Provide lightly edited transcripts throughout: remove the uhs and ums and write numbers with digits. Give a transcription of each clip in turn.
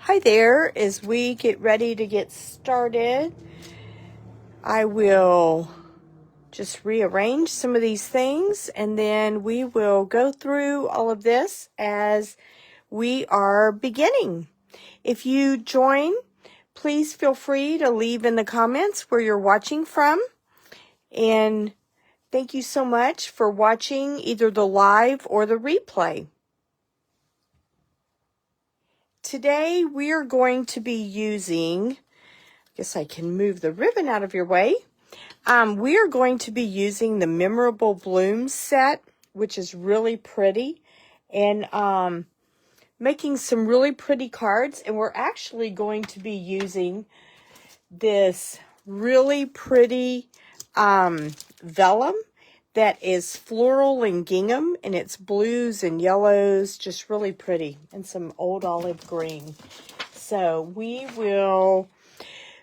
Hi there. As we get ready to get started, I will just rearrange some of these things and then we will go through all of this as we are beginning. If you join, please feel free to leave in the comments where you're watching from. And thank you so much for watching either the live or the replay. Today we are going to be using, I guess I can move the ribbon out of your way. We are going to be using the Memorable Blooms set, which is really pretty, and making some really pretty cards. And we're actually going to be using this really pretty vellum that is floral and gingham, and it's blues and yellows, just really pretty, and some old olive green. So we will,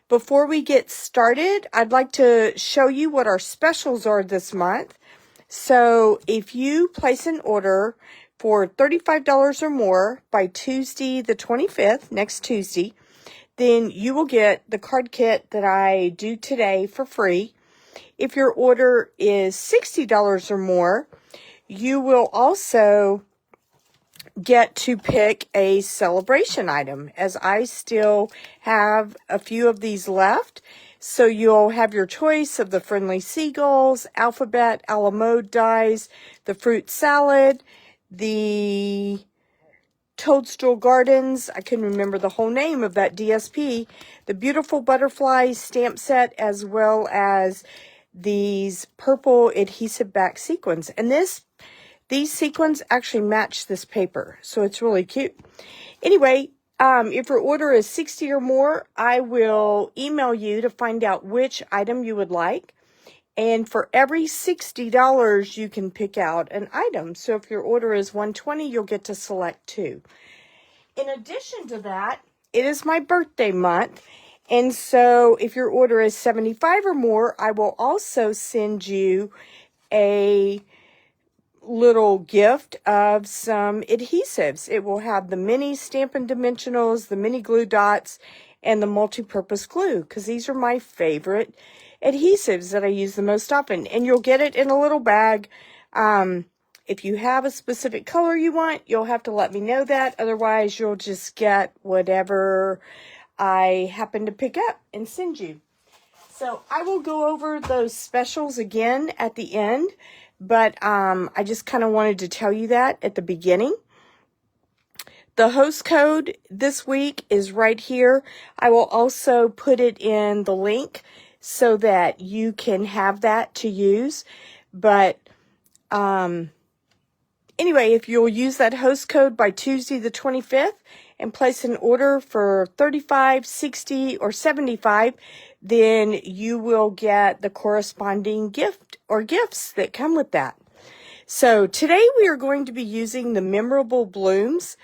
before we get started, I'd like to show you what our specials are this month. So if you place an order for $35 or more by Tuesday the 25th, next Tuesday, then you will get the card kit that I do today for free. If your order is $60 or more, you will also get to pick a celebration item, as I still have a few of these left. So you'll have your choice of the Friendly Seagulls, Alphabet, a la mode dies, the Fruit Salad, the Toadstool Gardens, I can remember the whole name of that DSP, the Beautiful Butterflies stamp set, as well as these purple adhesive back sequins. And these sequins actually match this paper, so it's really cute. Anyway, if your order is 60 or more, I will email you to find out which item you would like. And for every $60, you can pick out an item. So if your order is $120, you'll get to select two. In addition to that, it is my birthday month. And so if your order is 75 or more, I will also send you a little gift of some adhesives. It will have the mini Stampin' Dimensionals, the mini glue dots, and the multi-purpose glue, because these are my favorite adhesives that I use the most often. And you'll get it in a little bag. If you have a specific color you want, you'll have to let me know that. Otherwise, you'll just get whatever I happen to pick up and send you. So I will go over those specials again at the end, but I just kind of wanted to tell you that at the beginning. The host code this week is right here. I will also put it in the link so that you can have that to use. But anyway, if you'll use that host code by Tuesday the 25th and place an order for $35, $60, or $75, then you will get the corresponding gift or gifts that come with that. So today we are going to be using the Memorable Blooms.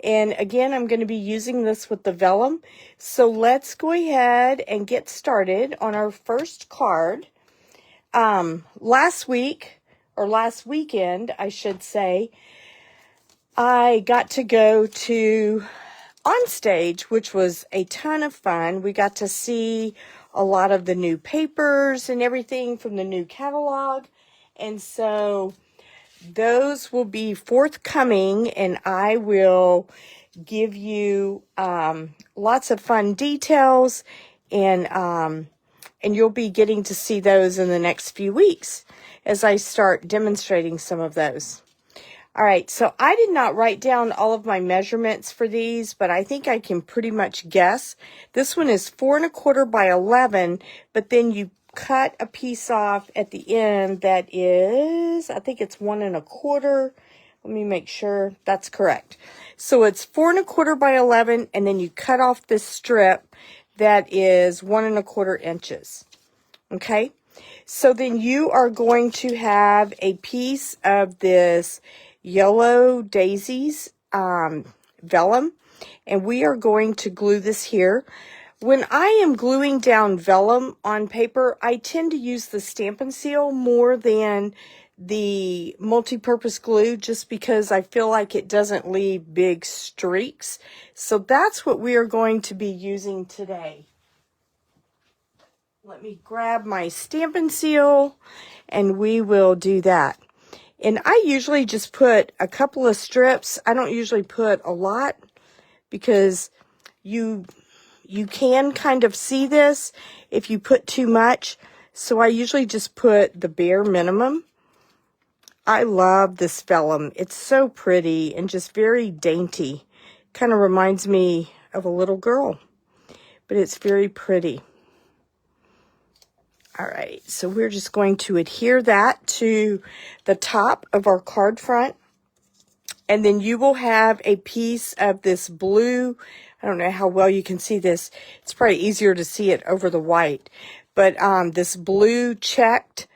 And again, I'm going to be using this with the vellum. So let's go ahead and get started on our first card. Last weekend, I should say, I got to go to On Stage, which was a ton of fun. We got to see a lot of the new papers and everything from the new catalog. And so those will be forthcoming, and I will give you lots of fun details, and you'll be getting to see those in the next few weeks as I start demonstrating some of those. All right, so I did not write down all of my measurements for these, but I think I can pretty much guess. This one is 4 1/4 by 11, but then you cut a piece off at the end that is, I think it's 1 1/4. Let me make sure that's correct. So it's 4 1/4 by 11, and then you cut off this strip that is 1 1/4 inches. Okay, so then you are going to have a piece of this yellow daisies vellum, and we are going to glue this here. When I am gluing down vellum on paper, I tend to use the Stampin' Seal more than the multi-purpose glue just because I feel like it doesn't leave big streaks. So that's what we are going to be using today. Let me grab my Stampin' Seal and we will do that. And I usually just put a couple of strips. I don't usually put a lot because you can kind of see this if you put too much. So I usually just put the bare minimum. I love this vellum. It's so pretty and just very dainty. Kind of reminds me of a little girl, but it's very pretty. All right, so we're just going to adhere that to the top of our card front. And then you will have a piece of this blue. I don't know how well you can see this. It's probably easier to see it over the white. But this blue checked,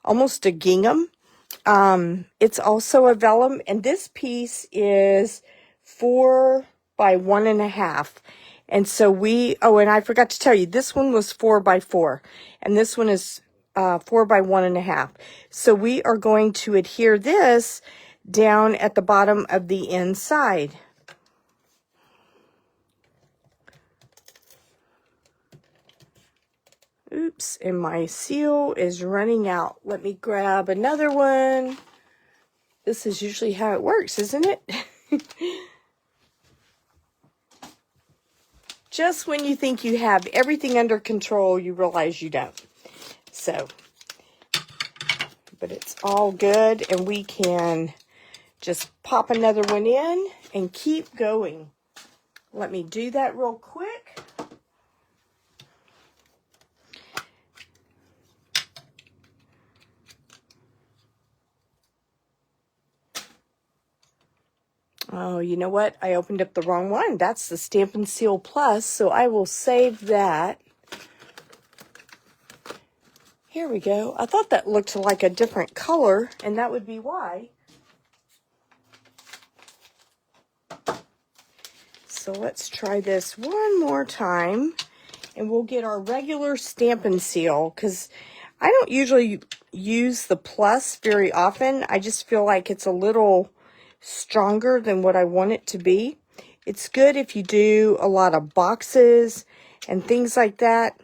almost a gingham. It's also a vellum. And this piece is 4 by 1.5. And so and I forgot to tell you, this one was 4 by 4. And this one is 4 by 1.5. So we are going to adhere this down at the bottom of the inside. Oops, and my seal is running out. Let me grab another one. This is usually how it works, isn't it? Just when you think you have everything under control, you realize you don't. So, but it's all good, and we can just pop another one in and keep going. Let me do that real quick. Oh, you know what? I opened up the wrong one. That's the Stampin' Seal Plus, so I will save that. Here we go. I thought that looked like a different color, and that would be why. So let's try this one more time, and we'll get our regular Stampin' Seal, because I don't usually use the Plus very often. I just feel like it's a little stronger than what I want it to be. It's good if you do a lot of boxes and things like that,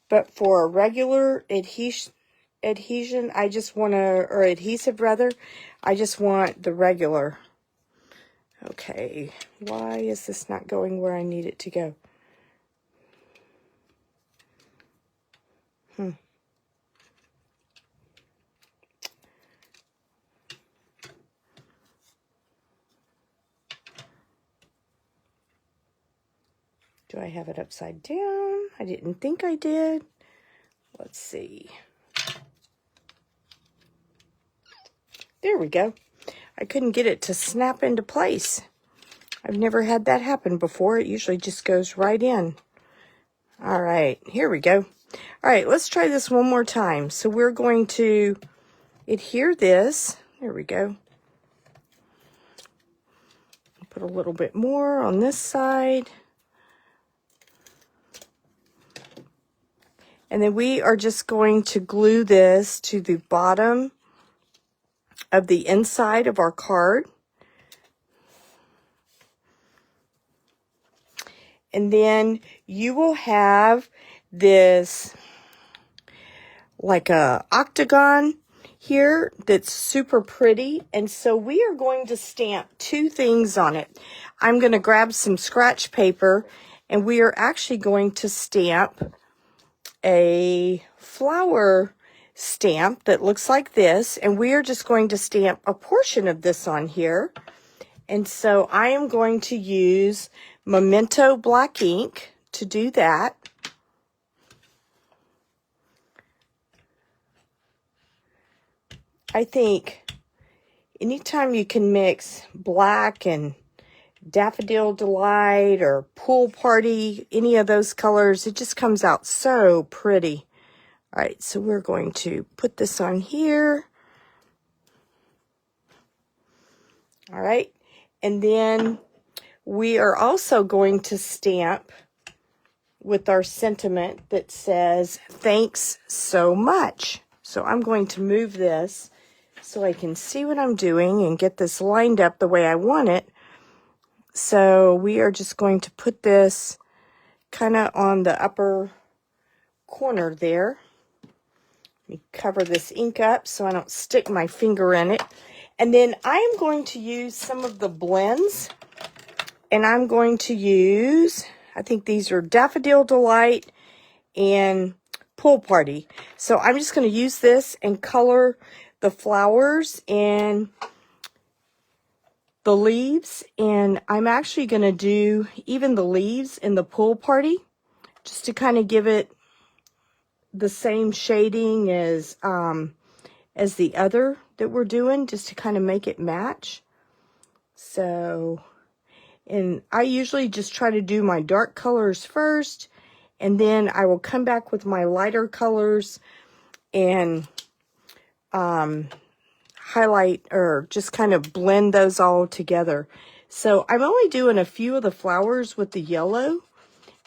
but for a regular adhesion, I just want to, or adhesive rather, I just want the regular. Okay, why is this not going where I need it to go? Do I have it upside down? I didn't think I did. Let's see. There we go. I couldn't get it to snap into place. I've never had that happen before. It usually just goes right in. All right, here we go. All right, let's try this one more time. So we're going to adhere this. There we go. Put a little bit more on this side. And then we are just going to glue this to the bottom of the inside of our card. And then you will have this like a octagon here that's super pretty. And so we are going to stamp 2 things on it. I'm going to grab some scratch paper, and we are actually going to stamp a flower stamp that looks like this, and we are just going to stamp a portion of this on here. And so I am going to use Memento black ink to do that. I think anytime you can mix black and Daffodil Delight or Pool Party, any of those colors, it just comes out so pretty. All right, so we're going to put this on here. All right, and then we are also going to stamp with our sentiment that says, thanks so much. So I'm going to move this so I can see what I'm doing and get this lined up the way I want it. So we are just going to put this kind of on the upper corner there. Let me cover this ink up so I don't stick my finger in it. And then I am going to use some of the blends. And I'm going to use, I think these are Daffodil Delight and Pool Party. So I'm just going to use this and color the flowers and the leaves. And I'm actually going to do even the leaves in the Pool Party just to kind of give it the same shading as the other that we're doing, just to kind of make it match. So, and I usually just try to do my dark colors first, and then I will come back with my lighter colors and highlight or just kind of blend those all together. So I'm only doing a few of the flowers with the yellow,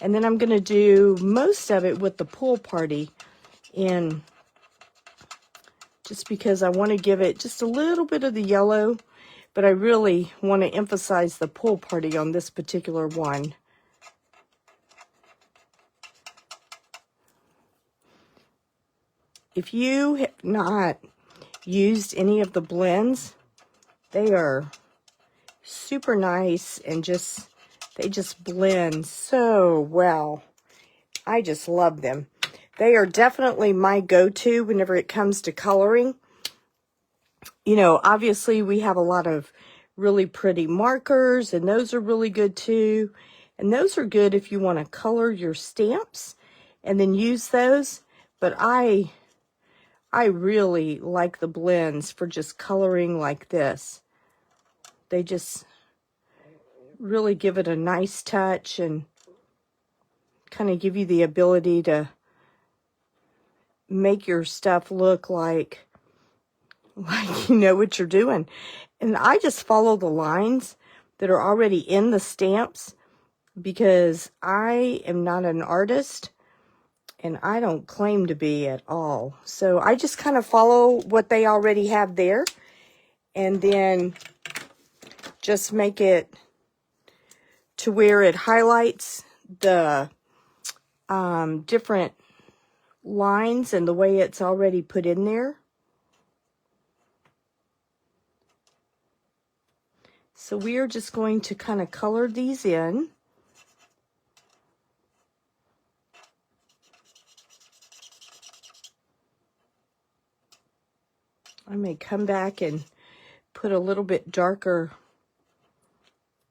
and then I'm going to do most of it with the Pool Party, and just because I want to give it just a little bit of the yellow, but I really want to emphasize the Pool Party on this particular one. If you have not used any of the blends, they are super nice and they just blend so well. I just love them. They are definitely my go-to whenever it comes to coloring. You know, obviously we have a lot of really pretty markers, and those are really good too. And those are good if you want to color your stamps and then use those. But I really like the blends for just coloring like this. They just really give it a nice touch and kind of give you the ability to make your stuff look like you know what you're doing. And I just follow the lines that are already in the stamps because I am not an artist and I don't claim to be at all. So I just kind of follow what they already have there and then just make it to where it highlights the different lines and the way it's already put in there. So we are just going to kind of color these in. I may come back and put a little bit darker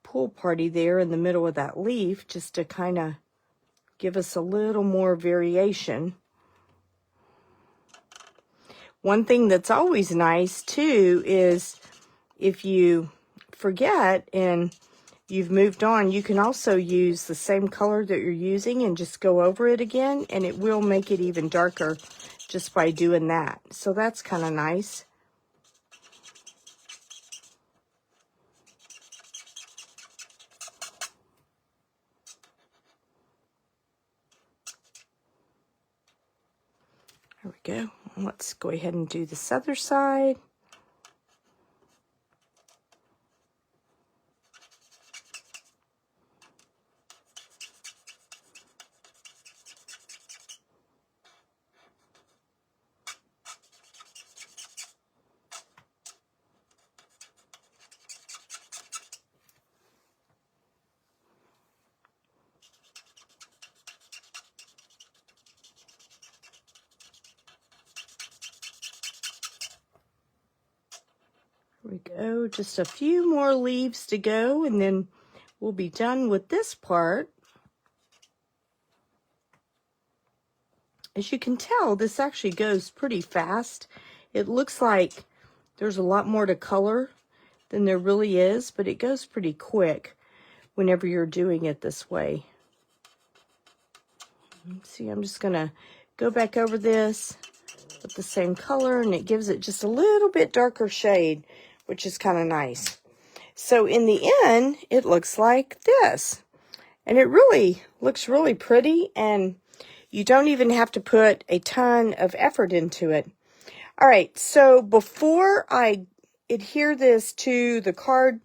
Pool Party there in the middle of that leaf just to kind of give us a little more variation. One thing that's always nice too is if you forget and you've moved on, you can also use the same color that you're using and just go over it again, and it will make it even darker just by doing that. So that's kind of nice. There we go. Let's go ahead and do this other side. There we go, just a few more leaves to go, and then we'll be done with this part. As you can tell, this actually goes pretty fast. It looks like there's a lot more to color than there really is, but it goes pretty quick whenever you're doing it this way. See, I'm just gonna go back over this with the same color, and it gives it just a little bit darker shade, which is kind of nice. So in the end, it looks like this. And it really looks really pretty, and you don't even have to put a ton of effort into it. All right, so before I adhere this to the card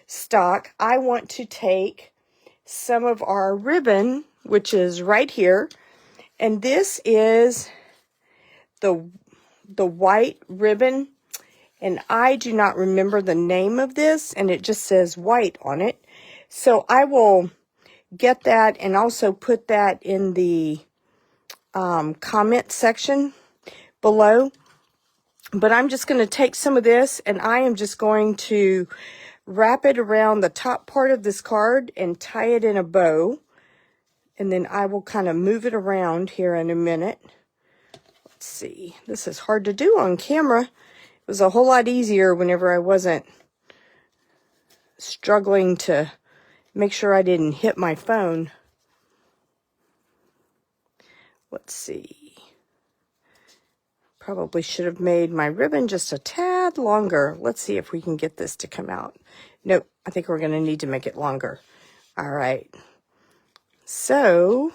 stock, I want to take some of our ribbon, which is right here, and this is the white ribbon, and I do not remember the name of this, and it just says white on it. So I will get that and also put that in the comment section below. But I'm just going to take some of this, and I am just going to wrap it around the top part of this card and tie it in a bow. And then I will kind of move it around here in a minute. Let's see. This is hard to do on camera. It was a whole lot easier whenever I wasn't struggling to make sure I didn't hit my phone. Let's see. Probably should have made my ribbon just a tad longer. Let's see if we can get this to come out. Nope, I think we're going to need to make it longer. All right. So,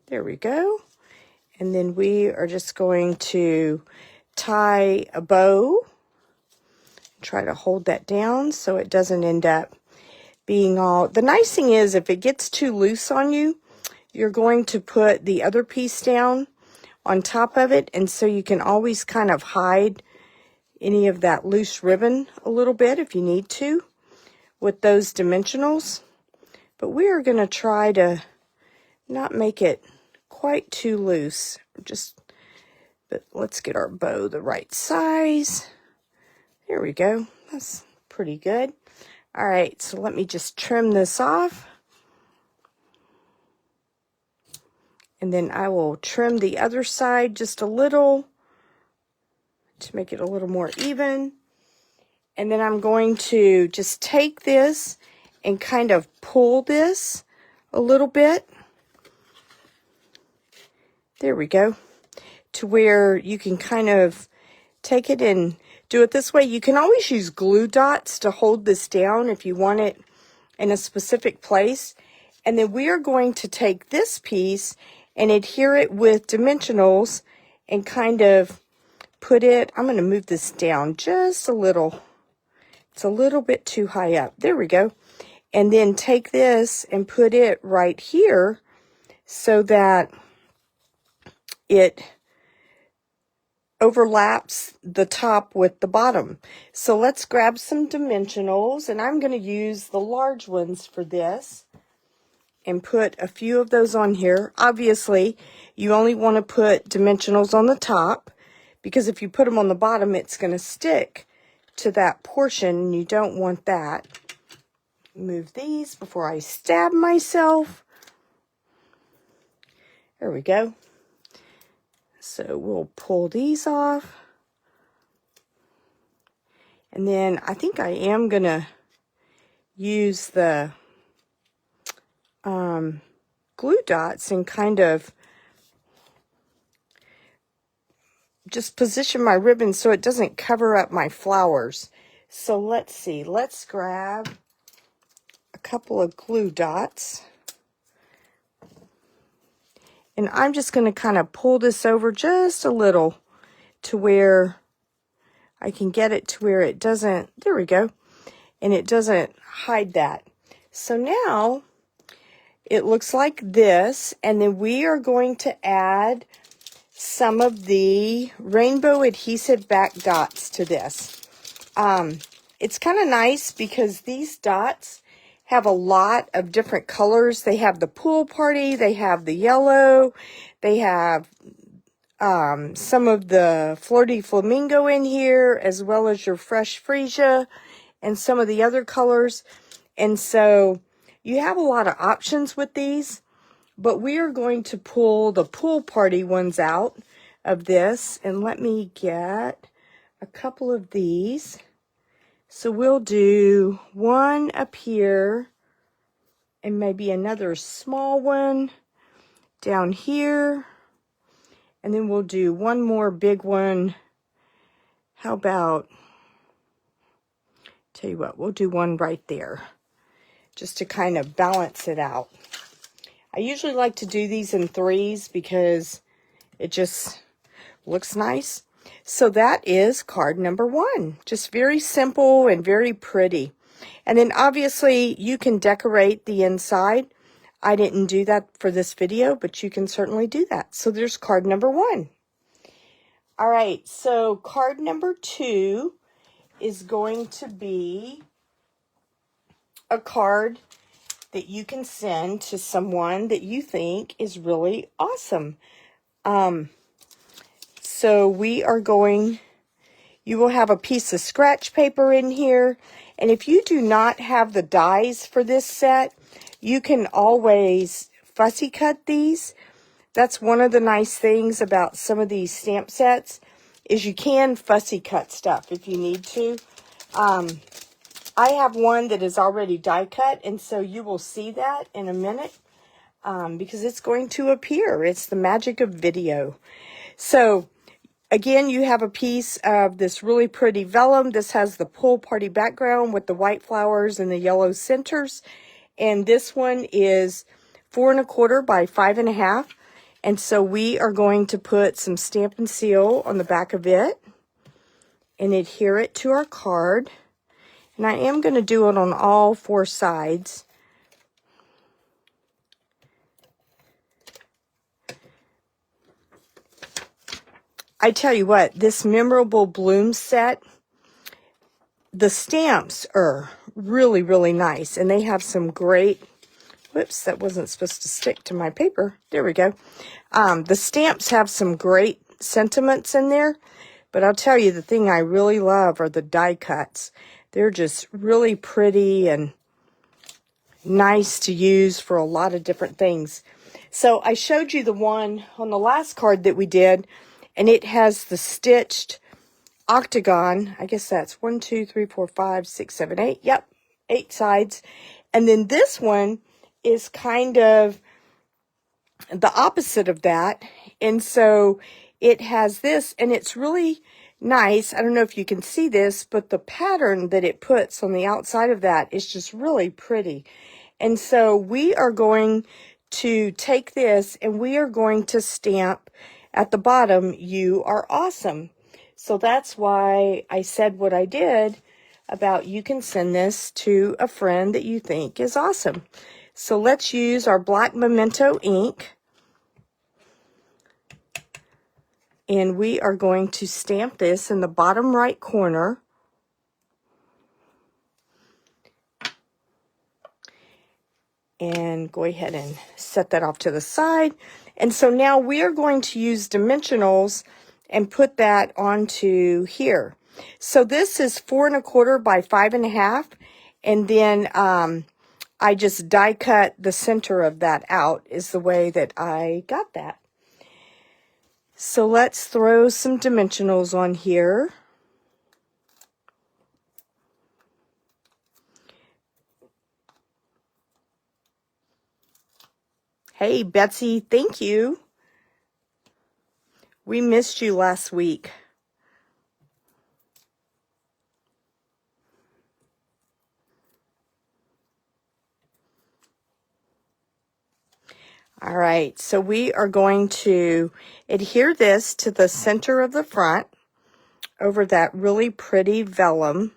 there we go. And then we are just going to tie a bow. Try to hold that down so it doesn't end up being all... The nice thing is, if it gets too loose on you, you're going to put the other piece down on top of it, and so you can always kind of hide any of that loose ribbon a little bit if you need to with those dimensionals. But we are going to try to not make it quite too loose. But let's get our bow the right size. There we go. That's pretty good. All right, so let me just trim this off. And then I will trim the other side just a little to make it a little more even. And then I'm going to just take this and kind of pull this a little bit. There we go. To where you can kind of take it and do it this way. You can always use glue dots to hold this down if you want it in a specific place. And then we are going to take this piece and adhere it with dimensionals and kind of put it... I'm going to move this down just a little. It's a little bit too high up. There we go. And then take this and put it right here so that it overlaps the top with the bottom. So let's grab some dimensionals, and I'm going to use the large ones for this and put a few of those on here. Obviously, you only want to put dimensionals on the top, because if you put them on the bottom, it's going to stick to that portion, and you don't want that. Move these before I stab myself. There we go. So we'll pull these off. And then I think I am going to use the glue dots and kind of just position my ribbon so it doesn't cover up my flowers. So let's see. Let's grab a couple of glue dots. And I'm just going to kind of pull this over just a little to where I can get it to where it doesn't, there we go, and it doesn't hide that. So now it looks like this, and then we are going to add some of the Rainbow Adhesive Backed Dots to this. It's kind of nice because these dots have a lot of different colors. They have the pool party, they have the yellow, they have some of the flirty flamingo in here, as well as your fresh freesia and some of the other colors. And so you have a lot of options with these, but we are going to pull the pool party ones out of this. And let me get a couple of these. So we'll do one up here and maybe another small one down here. And then we'll do one more big one. How about, tell you what, we'll do one right there, just to kind of balance it out. I usually like to do these in threes because it just looks nice. So that is card number 1. Just very simple and very pretty. And then obviously you can decorate the inside. I didn't do that for this video, but you can certainly do that. So there's card number 1. All right, so card number 2 is going to be a card that you can send to someone that you think is really awesome. So we are going, you will have a piece of scratch paper in here. And if you do not have the dies for this set, you can always fussy cut these. That's one of the nice things about some of these stamp sets, is you can fussy cut stuff if you need to. I have one that is already die cut, and so you will see that in a minute because it's going to appear. It's the magic of video. So again, you have a piece of this really pretty vellum. This has the pool party background with the white flowers and the yellow centers. And this one is 4 1/4 by 5 1/2. And so we are going to put some Stampin' Seal on the back of it and adhere it to our card. And I am going to do it on all 4 sides. I tell you what, this Memorable Bloom set, the stamps are really, really nice. And they have some great, whoops, that wasn't supposed to stick to my paper. There we go. The stamps have some great sentiments in there. But I'll tell you, the thing I really love are the die cuts. They're just really pretty and nice to use for a lot of different things. So I showed you the one on the last card that we did, and it has the stitched octagon. I guess that's 1, 2, 3, 4, 5, 6, 7, 8. Yep, 8 sides. And then this one is kind of the opposite of that. And so it has this, and it's really nice. I don't know if you can see this, but the pattern that it puts on the outside of that is just really pretty. And so we are going to take this and we are going to stamp at the bottom, "You are awesome." So that's why I said what I did about you can send this to a friend that you think is awesome. So let's use our black Memento ink. And we are going to stamp this in the bottom right corner. And go ahead and set that off to the side. And so now we are going to use dimensionals and put that onto here. So this is 4 1/4 by 5 1/2. And then I just die cut the center of that out is the way that I got that. So let's throw some dimensionals on here. Hey, Betsy, thank you. We missed you last week. All right, so we are going to adhere this to the center of the front over that really pretty vellum.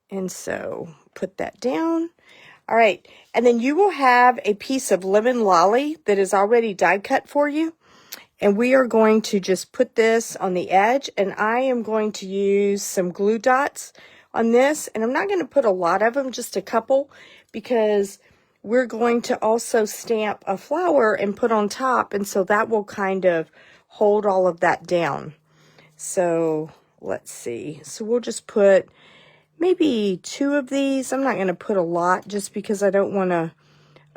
And so put that down. All right, and then you will have a piece of lemon lolly that is already die cut for you. And we are going to just put this on the edge, and I am going to use some glue dots on this. And I'm not going to put a lot of them, just a couple, because we're going to also stamp a flower and put on top, and so that will kind of hold all of that down. So let's see. So we'll just put maybe 2 of these. I'm not going to put a lot just because I don't want to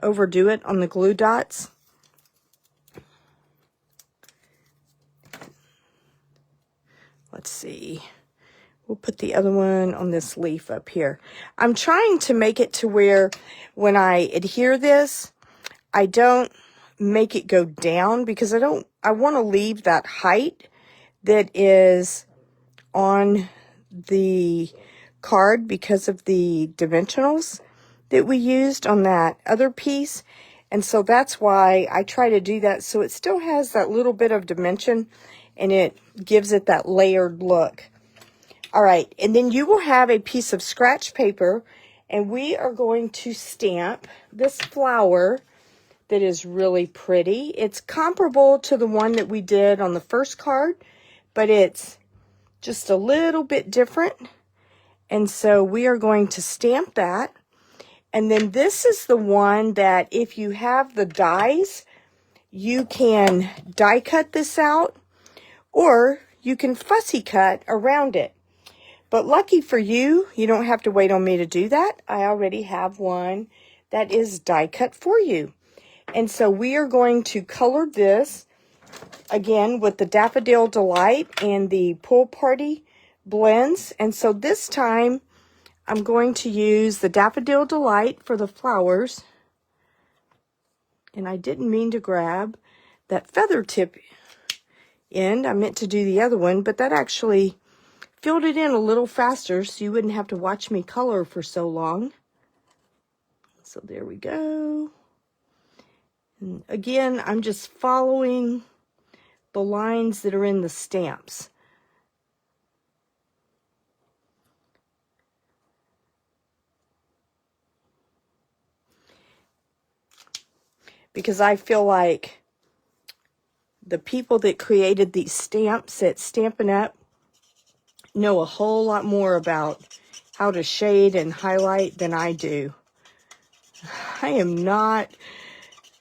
overdo it on the glue dots. Let's see. We'll put the other one on this leaf up here. I'm trying to make it to where when I adhere this, I don't make it go down because I want to leave that height that is on the card because of the dimensionals that we used on that other piece. And so that's why I try to do that, so it still has that little bit of dimension and it gives it that layered look. All right, and then you will have a piece of scratch paper, and we are going to stamp this flower that is really pretty. It's comparable to the one that we did on the first card, but it's just a little bit different. And so we are going to stamp that. And then this is the one that if you have the dies, you can die cut this out, or you can fussy cut around it. But lucky for you, you don't have to wait on me to do that. I already have one that is die cut for you. And so we are going to color this again with the Daffodil Delight and the Pool Party blends. And so this time I'm going to use the Daffodil Delight for the flowers. And I didn't mean to grab that feather tip end. I meant to do the other one, but that actually filled it in a little faster so you wouldn't have to watch me color for so long. So there we go. And again, I'm just following the lines that are in the stamps. Because I feel like the people that created these stamps at Stampin' Up! Know a whole lot more about how to shade and highlight than I do. I am not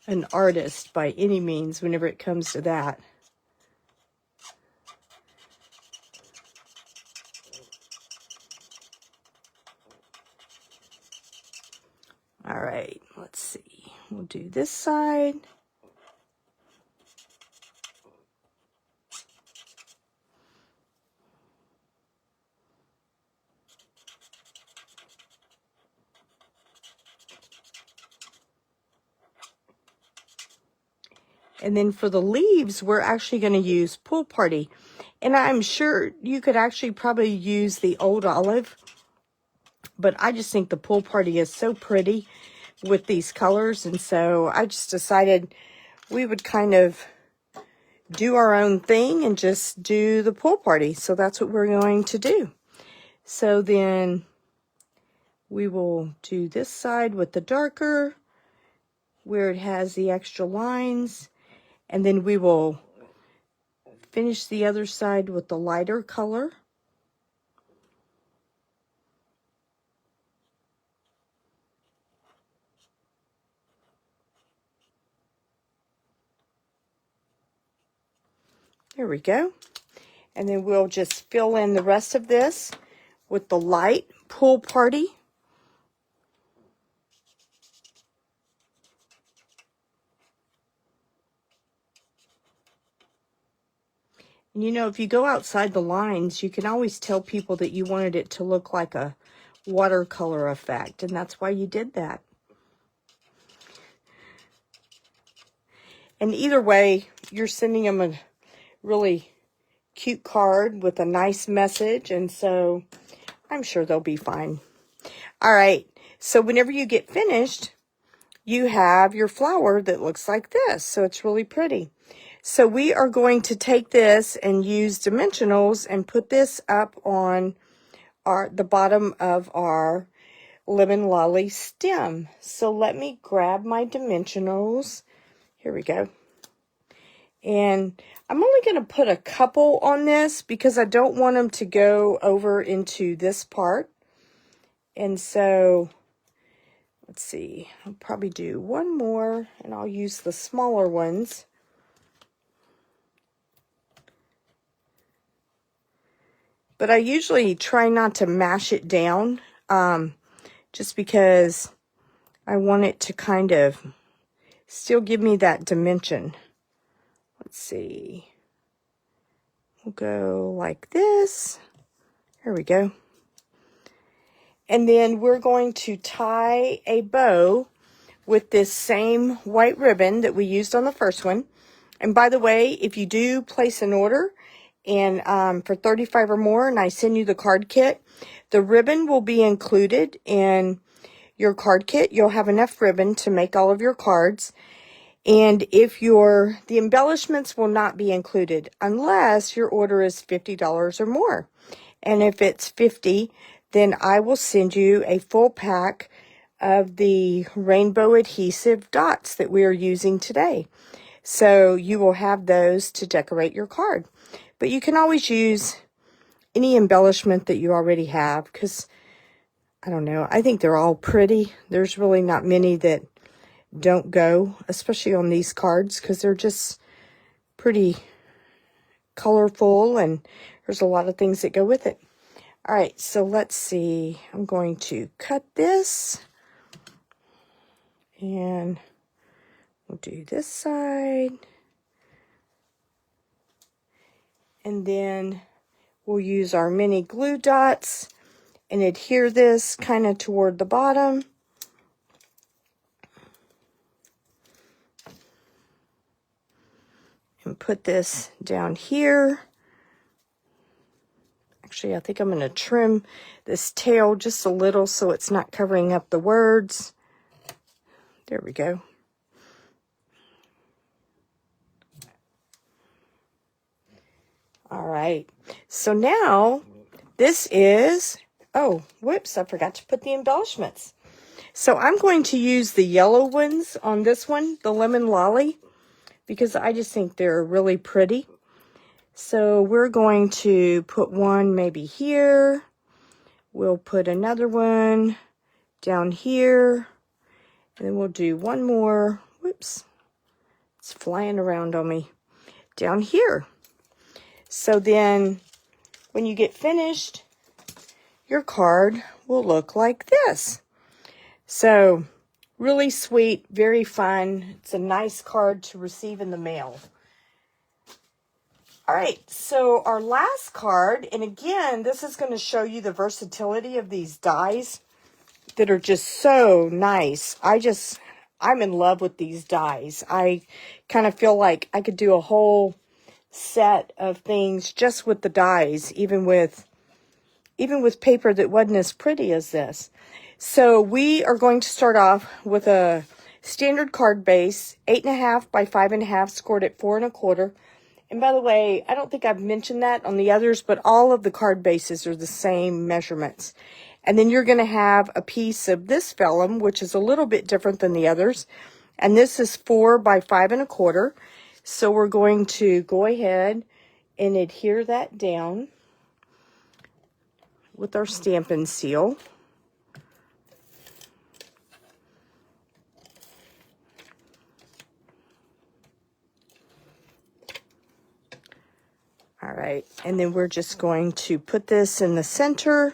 an artist by any means whenever it comes to that. All right, let's see. We'll do this side. And then for the leaves, we're actually going to use Pool Party. And I'm sure you could actually probably use the Old Olive. But I just think the Pool Party is so pretty with these colors. And so I just decided we would kind of do our own thing and just do the Pool Party. So that's what we're going to do. So then we will do this side with the darker, where it has the extra lines. And then we will finish the other side with the lighter color. There we go. And then we'll just fill in the rest of this with the light Pool Party. And you know, if you go outside the lines, you can always tell people that you wanted it to look like a watercolor effect, and that's why you did that. And either way, you're sending them a really cute card with a nice message, and so I'm sure they'll be fine. All right, so whenever you get finished, you have your flower that looks like this, so it's really pretty. So we are going to take this and use dimensionals and put this up on the bottom of our lemon lolly stem. So let me grab my dimensionals. Here we go. And I'm only going to put a couple on this because I don't want them to go over into this part. And so, let's see, I'll probably do one more and I'll use the smaller ones. But I usually try not to mash it down, just because I want it to kind of still give me that dimension. Let's see. We'll go like this. There we go. And then we're going to tie a bow with this same white ribbon that we used on the first one. And by the way, if you do place an order and for $35 or more, and I send you the card kit, the ribbon will be included in your card kit. You'll have enough ribbon to make all of your cards. And if the embellishments will not be included unless your order is $50 or more. And if it's $50, then I will send you a full pack of the Rainbow Adhesive Dots that we are using today. So you will have those to decorate your card. But you can always use any embellishment that you already have, because, I don't know, I think they're all pretty. There's really not many that don't go, especially on these cards, because they're just pretty colorful and there's a lot of things that go with it. All right, so let's see. I'm going to cut this and we'll do this side, and then we'll use our mini glue dots and adhere this kind of toward the bottom. And put this down here. Actually, I think I'm going to trim this tail just a little so it's not covering up the words. There we go. All right. So now this is, oh, whoops, I forgot to put the embellishments. So I'm going to use the yellow ones on this one, the Lemon Lolly, because I just think they're really pretty. So we're going to put one maybe here. We'll put another one down here. And then we'll do one more. Whoops. It's flying around on me. Down here. So then when you get finished, your card will look like this. So really sweet, very fun. It's a nice card to receive in the mail. All right, so our last card, and again, this is going to show you the versatility of these dies that are just so nice. I'm in love with these dies. I kind of feel like I could do a whole set of things just with the dies, even with paper that wasn't as pretty as this. So we are going to start off with a standard card base, 8.5 by 5.5, scored at 4 1/4. And by the way, I don't think I've mentioned that on the others, but all of the card bases are the same measurements. And then you're going to have a piece of this vellum, which is a little bit different than the others. And this is 4 by 5 1/4. So we're going to go ahead and adhere that down with our Stampin' seal. All right, and then we're just going to put this in the center.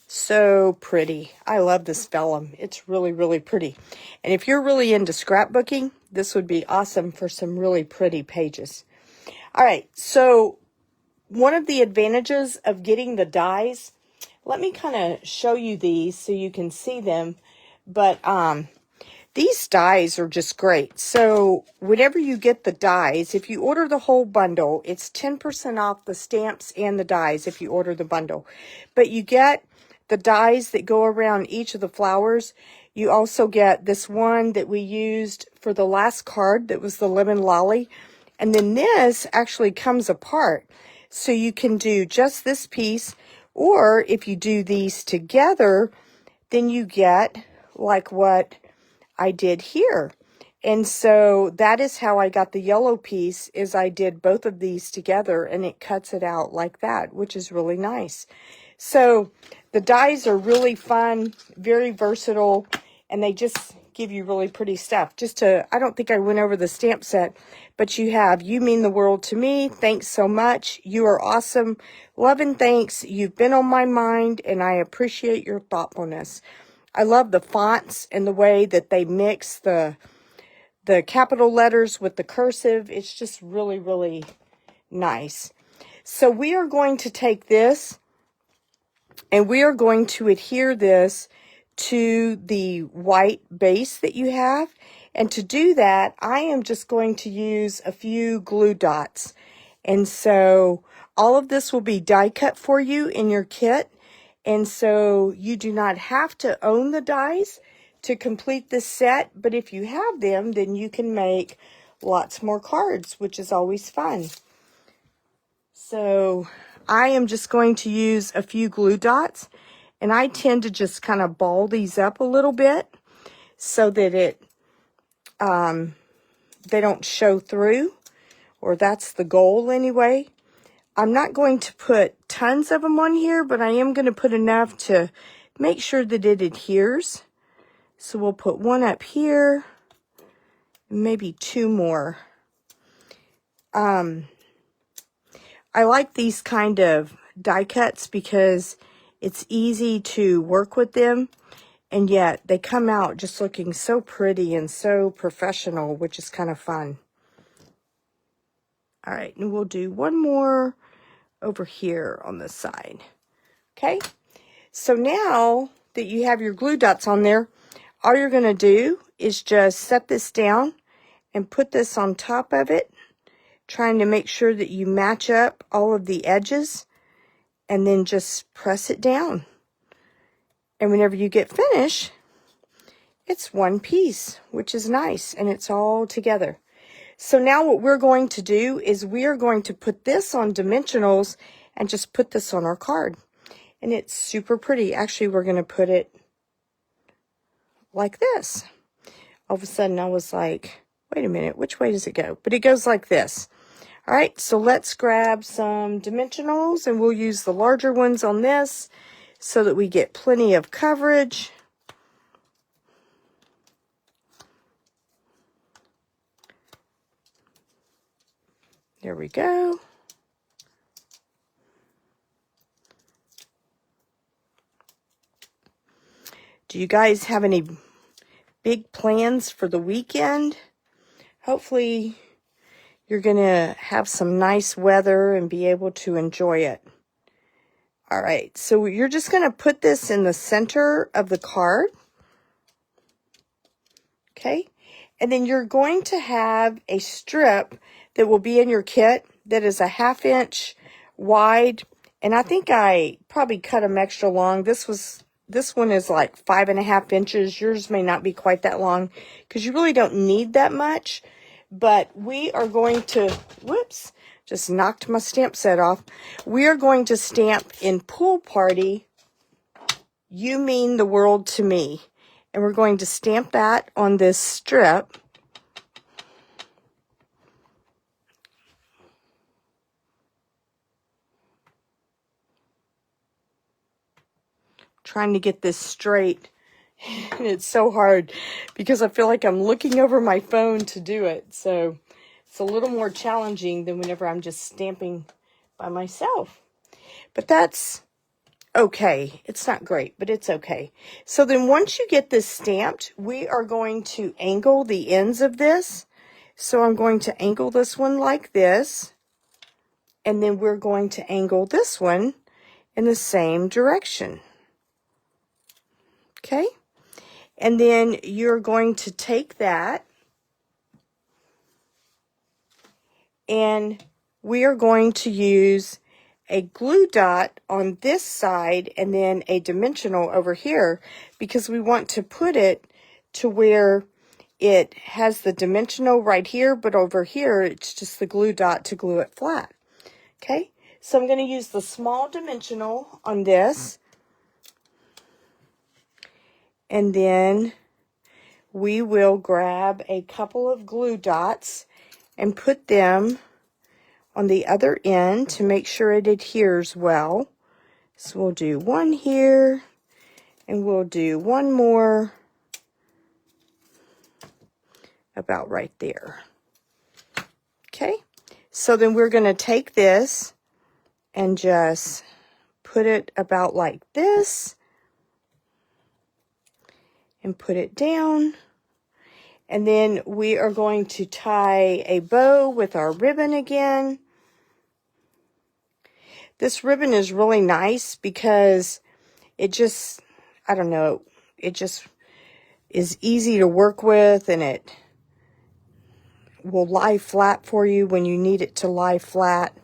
So pretty. I love this vellum. It's really, really pretty. And if you're really into scrapbooking, this would be awesome for some really pretty pages. All right, so one of the advantages of getting the dies, let me kind of show you these so you can see them. But these dies are just great. So whenever you get the dies, if you order the whole bundle, it's 10% off the stamps and the dies if you order the bundle. But you get the dies that go around each of the flowers. You also get this one that we used for the last card that was the Lemon Lolly. And then this actually comes apart. So you can do just this piece, or if you do these together, then you get like what I did here. And so that is how I got the yellow piece, is I did both of these together and it cuts it out like that, which is really nice. So the dies are really fun, very versatile, and they just give you really pretty stuff. I don't think I went over the stamp set, but you have You Mean the World to Me. Thanks so much. You are awesome. Love and thanks. You've been on my mind and I appreciate your thoughtfulness. I love the fonts and the way that they mix the capital letters with the cursive. It's just really, really nice. So we are going to take this and we are going to adhere this to the white base that you have. And to do that, I am just going to use a few glue dots. And so all of this will be die cut for you in your kit. And so you do not have to own the dies to complete this set. But if you have them, then you can make lots more cards, which is always fun. So I am just going to use a few glue dots. And I tend to just kind of ball these up a little bit so that they don't show through, or that's the goal anyway. I'm not going to put tons of them on here, but I am going to put enough to make sure that it adheres. So we'll put one up here, maybe two more. I like these kind of die cuts because it's easy to work with them, and yet they come out just looking so pretty and so professional, which is kind of fun. All right, and we'll do one more over here on this side. Okay, so now that you have your glue dots on there, all you're going to do is just set this down and put this on top of it, trying to make sure that you match up all of the edges, and then just press it down. And whenever you get finished, it's one piece, which is nice, and it's all together. So now what we're going to do is we are going to put this on dimensionals and just put this on our card. And it's super pretty. Actually, we're going to put it like this. All of a sudden, I was like, wait a minute, which way does it go? But it goes like this. All right, so let's grab some dimensionals, and we'll use the larger ones on this so that we get plenty of coverage. There we go. Do you guys have any big plans for the weekend? Hopefully you're going to have some nice weather and be able to enjoy it. All right, so you're just going to put this in the center of the card. Okay, and then you're going to have a strip that will be in your kit that is a 1/2 inch wide. And I think I probably cut them extra long. This one is like 5.5 inches. Yours may not be quite that long because you really don't need that much. But we are going to, whoops, just knocked my stamp set off. We are going to stamp in Pool Party, You Mean the World to Me. And we're going to stamp that on this strip. Trying to get this straight. And it's so hard because I feel like I'm looking over my phone to do it. So it's a little more challenging than whenever I'm just stamping by myself. But that's okay. It's not great, but it's okay. So then once you get this stamped, we are going to angle the ends of this. So I'm going to angle this one like this. And then we're going to angle this one in the same direction. Okay? And then you're going to take that and we are going to use a glue dot on this side and then a dimensional over here because we want to put it to where it has the dimensional right here, but over here it's just the glue dot to glue it flat. Okay, so I'm going to use the small dimensional on this, and then we will grab a couple of glue dots and put them on the other end to make sure it adheres well. So we'll do one here, and we'll do one more about right there. Okay, so then we're going to take this and just put it about like this and put it down. And then we are going to tie a bow with our ribbon again. This ribbon is really nice because it just, I don't know, it just is easy to work with, and it will lie flat for you when you need it to lie flat.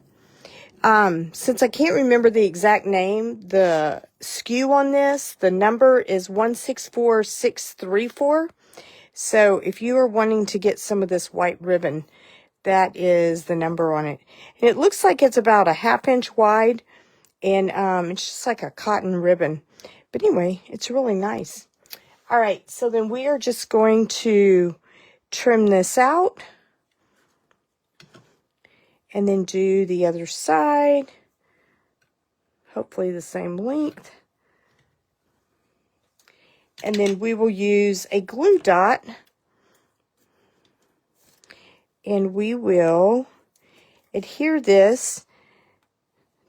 Since I can't remember the exact name, the SKU on this, the number is 164634. So if you are wanting to get some of this white ribbon, that is the number on it. And it looks like it's about a 1/2 inch wide, and it's just like a cotton ribbon. But anyway, it's really nice. All right, so then we are just going to trim this out and then do the other side. Hopefully the same length. And then we will use a glue dot, and we will adhere this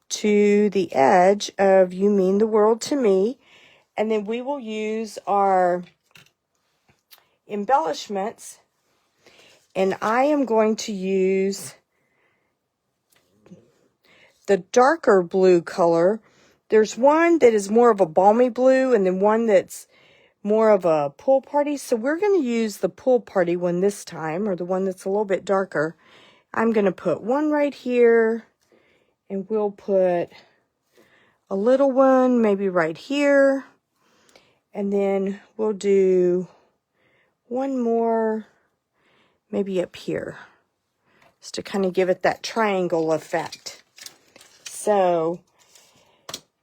to the edge of You Mean the World to Me. And then we will use our embellishments, and I am going to use the darker blue color. There's one that is more of a balmy blue, and then one that's more of a pool party. So we're going to use the pool party one this time, or the one that's a little bit darker. I'm going to put one right here, and we'll put a little one maybe right here, and then we'll do one more maybe up here, just to kind of give it that triangle effect. So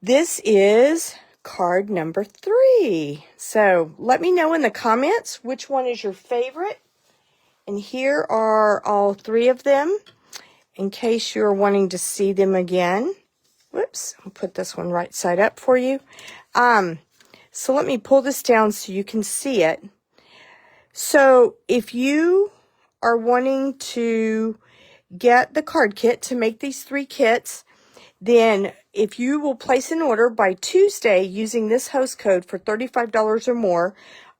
this is card number 3. So let me know in the comments which one is your favorite. And here are all 3 of them, in case you're wanting to see them again. Whoops, I'll put this one right side up for you. So let me pull this down so you can see it. So if you are wanting to get the card kit to make these 3 kits, then if you will place an order by Tuesday using this host code for $35 or more,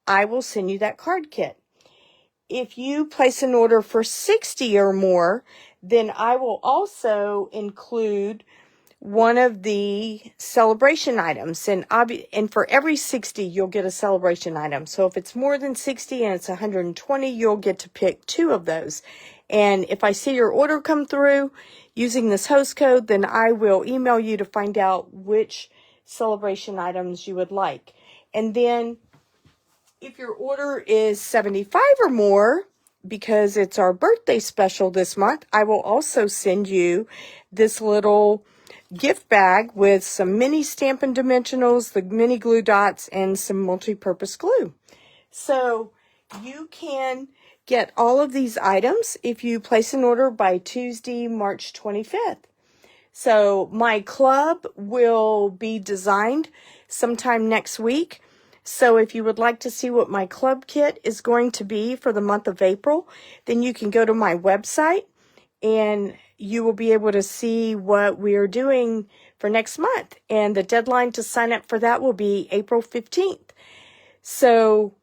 I will send you that card kit. If you place an order for $60 or more, then I will also include one of the celebration items. And for every 60, you'll get a celebration item. So if it's more than 60 and it's 120, you'll get to pick 2 of those. And if I see your order come through using this host code, then I will email you to find out which celebration items you would like. And then if your order is 75 or more, because it's our birthday special this month, I will also send you this little gift bag with some mini Stampin' dimensionals, the mini glue dots, and some multi-purpose glue. So you can get all of these items if you place an order by Tuesday, March 25th. So my club will be designed sometime next week. So if you would like to see what my club kit is going to be for the month of April, then you can go to my website and you will be able to see what we are doing for next month. And the deadline to sign up for that will be April 15th. So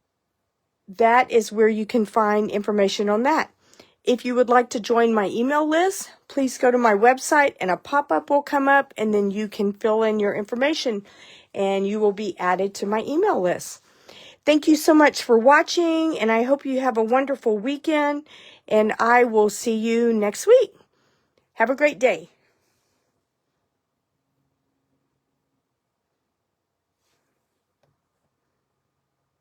that is where you can find information on that. If you would like to join my email list, please go to my website and a pop-up will come up, and then you can fill in your information and you will be added to my email list. Thank you so much for watching, and I hope you have a wonderful weekend, and I will see you next week. Have a great day.